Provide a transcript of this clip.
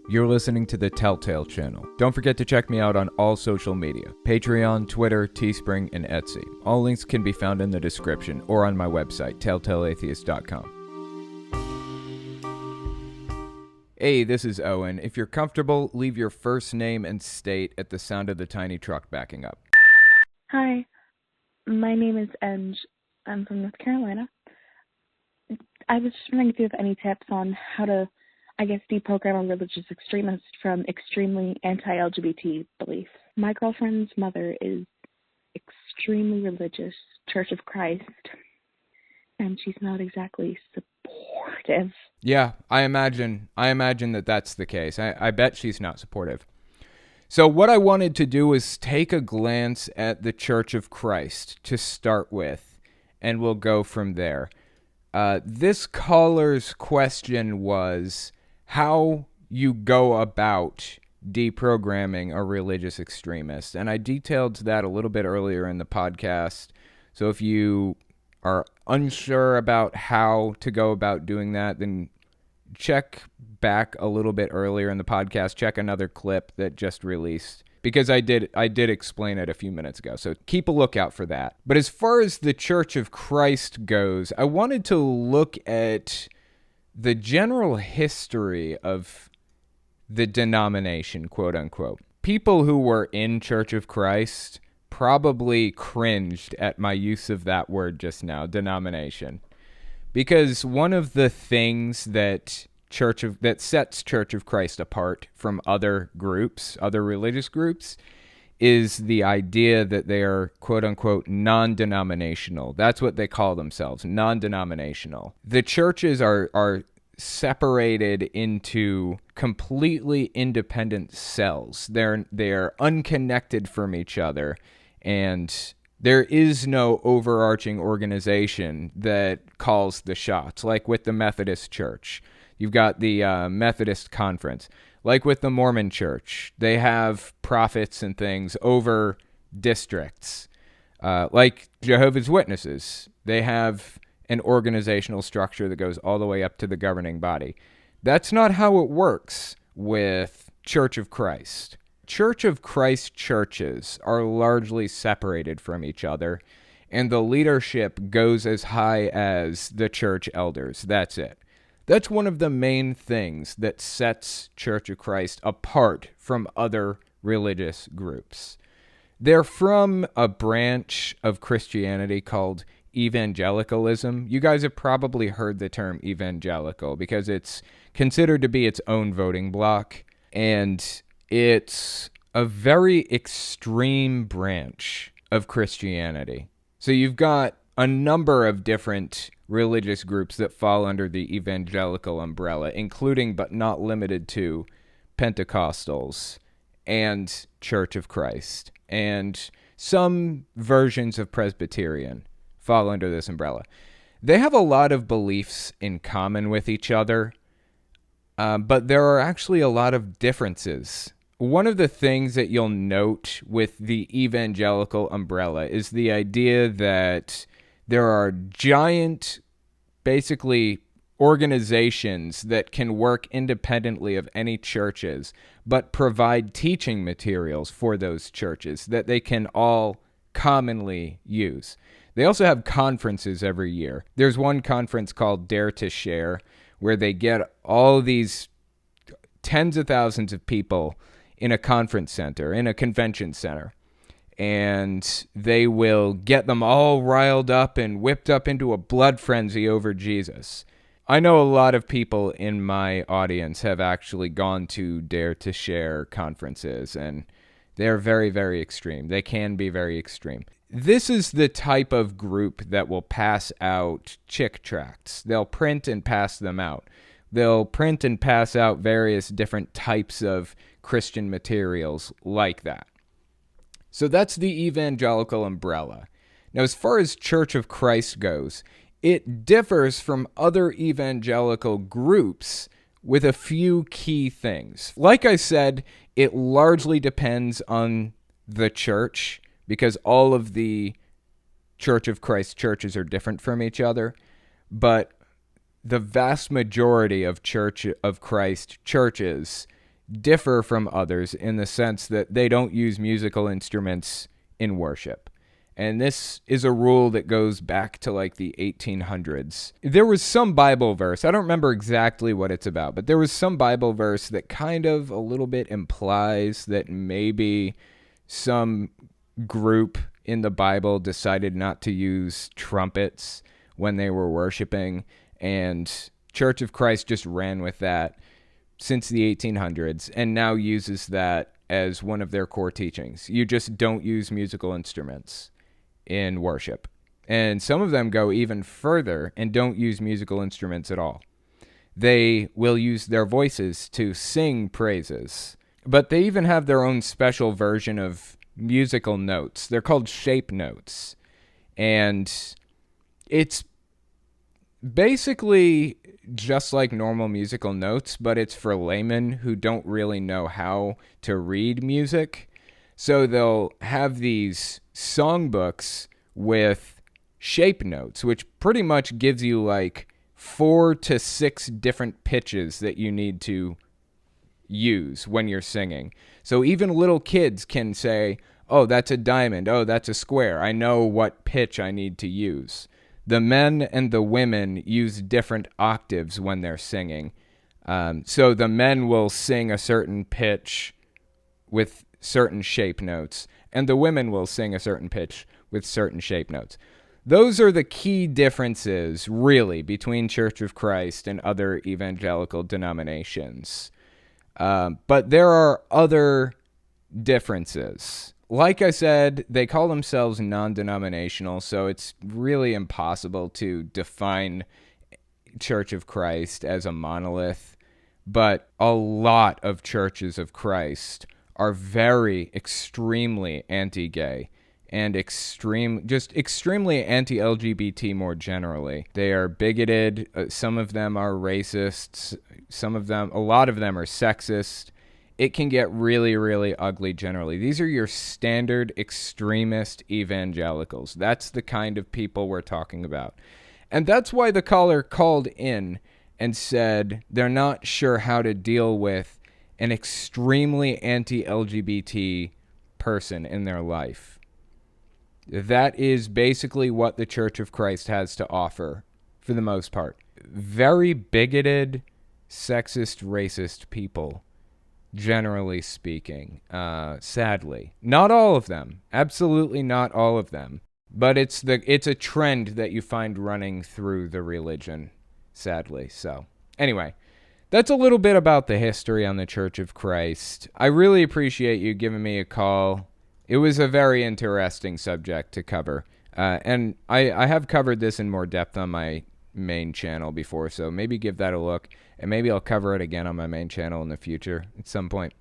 You're listening to the Telltale Channel. Don't forget to check me out on all social media: Patreon, Twitter, Teespring, and Etsy. All links can be found in the description or on my website, telltaleatheist.com. Hey, this is Owen. If you're comfortable, leave your first name and state at the sound of the tiny truck backing up. Hi, my name is Eng. I'm from North Carolina. I was just wondering if you have any tips on how to, deprogram a religious extremist from extremely anti-LGBT beliefs. My girlfriend's mother is extremely religious, Church of Christ, and she's not exactly supportive. Yeah, I imagine that that's the case. I bet she's not supportive. So what I wanted to do is take a glance at the Church of Christ to start with, and we'll go from there. This caller's question was how you go about deprogramming a religious extremist. And I detailed that a little bit earlier in the podcast. So if you are unsure about how to go about doing that, then check back a little bit earlier in the podcast. Check another clip that just released, because I did explain it a few minutes ago. So keep a lookout for that. But as far as the Church of Christ goes, I wanted to look at the general history of the denomination, quote unquote. People who were in Church of Christ probably cringed at my use of that word just now, denomination. Because one of the things that sets Church of Christ apart from other groups, other religious groups, is the idea that they are, quote unquote, non-denominational. That's what they call themselves, non-denominational. The churches are separated into completely independent cells. They're unconnected from each other, and there is no overarching organization that calls the shots, like with the Methodist Church. You've got the Methodist Conference. Like with the Mormon Church, they have prophets and things over districts. Like Jehovah's Witnesses, they have an organizational structure that goes all the way up to the governing body. That's not how it works with Church of Christ. Church of Christ churches are largely separated from each other, and the leadership goes as high as the church elders. That's it. That's one of the main things that sets Church of Christ apart from other religious groups. They're from a branch of Christianity called evangelicalism. You guys have probably heard the term evangelical because it's considered to be its own voting bloc, and it's a very extreme branch of Christianity. So you've got a number of different religious groups that fall under the evangelical umbrella, including but not limited to Pentecostals and Church of Christ, and some versions of Presbyterian fall under this umbrella. They have a lot of beliefs in common with each other, but there are actually a lot of differences. One of the things that you'll note with the evangelical umbrella is the idea that there are giant, basically, organizations that can work independently of any churches, but provide teaching materials for those churches that they can all commonly use. They also have conferences every year. There's one conference called Dare to Share, where they get all these tens of thousands of people in a conference center, in a convention center, and they will get them all riled up and whipped up into a blood frenzy over Jesus. I know a lot of people in my audience have actually gone to Dare to Share conferences, and they're very, very extreme. They can be very extreme. This is the type of group that will pass out chick tracts. They'll print and pass them out. They'll print and pass out various different types of Christian materials like that. So that's the evangelical umbrella. Now, as far as Church of Christ goes, it differs from other evangelical groups with a few key things. Like I said, it largely depends on the church, because all of the Church of Christ churches are different from each other, but the vast majority of Church of Christ churches differ from others in the sense that they don't use musical instruments in worship. And this is a rule that goes back to like the 1800s. There was some Bible verse, I don't remember exactly what it's about, but there was some Bible verse that kind of a little bit implies that maybe some group in the Bible decided not to use trumpets when they were worshiping, and Church of Christ just ran with that since the 1800s and now uses that as one of their core teachings. You just don't use musical instruments in worship. And some of them go even further and don't use musical instruments at all. They will use their voices to sing praises. But they even have their own special version of musical notes. They're called shape notes. And it's basically just like normal musical notes, but it's for laymen who don't really know how to read music. So they'll have these songbooks with shape notes, which pretty much gives you like 4 to 6 different pitches that you need to use when you're singing. So even little kids can say, oh, that's a diamond. Oh, that's a square. I know what pitch I need to use. The men and the women use different octaves when they're singing. So the men will sing a certain pitch with certain shape notes, and the women will sing a certain pitch with certain shape notes. Those are the key differences, really, between Church of Christ and other evangelical denominations. But there are other differences. Like I said, they call themselves non-denominational, so it's really impossible to define Church of Christ as a monolith. But a lot of churches of Christ are very extremely anti-gay and extremely anti-LGBT more generally. They are bigoted. Some of them are racists. A lot of them are sexist. It can get really, really ugly generally. These are your standard extremist evangelicals. That's the kind of people we're talking about. And that's why the caller called in and said they're not sure how to deal with an extremely anti-LGBT person in their life. That is basically what the Church of Christ has to offer, for the most part. Very bigoted, sexist, racist people, generally speaking, sadly. Not all of them. Absolutely not all of them. But it's a trend that you find running through the religion, sadly. So, anyway, that's a little bit about the history on the Church of Christ. I really appreciate you giving me a call. It was a very interesting subject to cover. And I have covered this in more depth on my main channel before, so maybe give that a look. And maybe I'll cover it again on my main channel in the future at some point.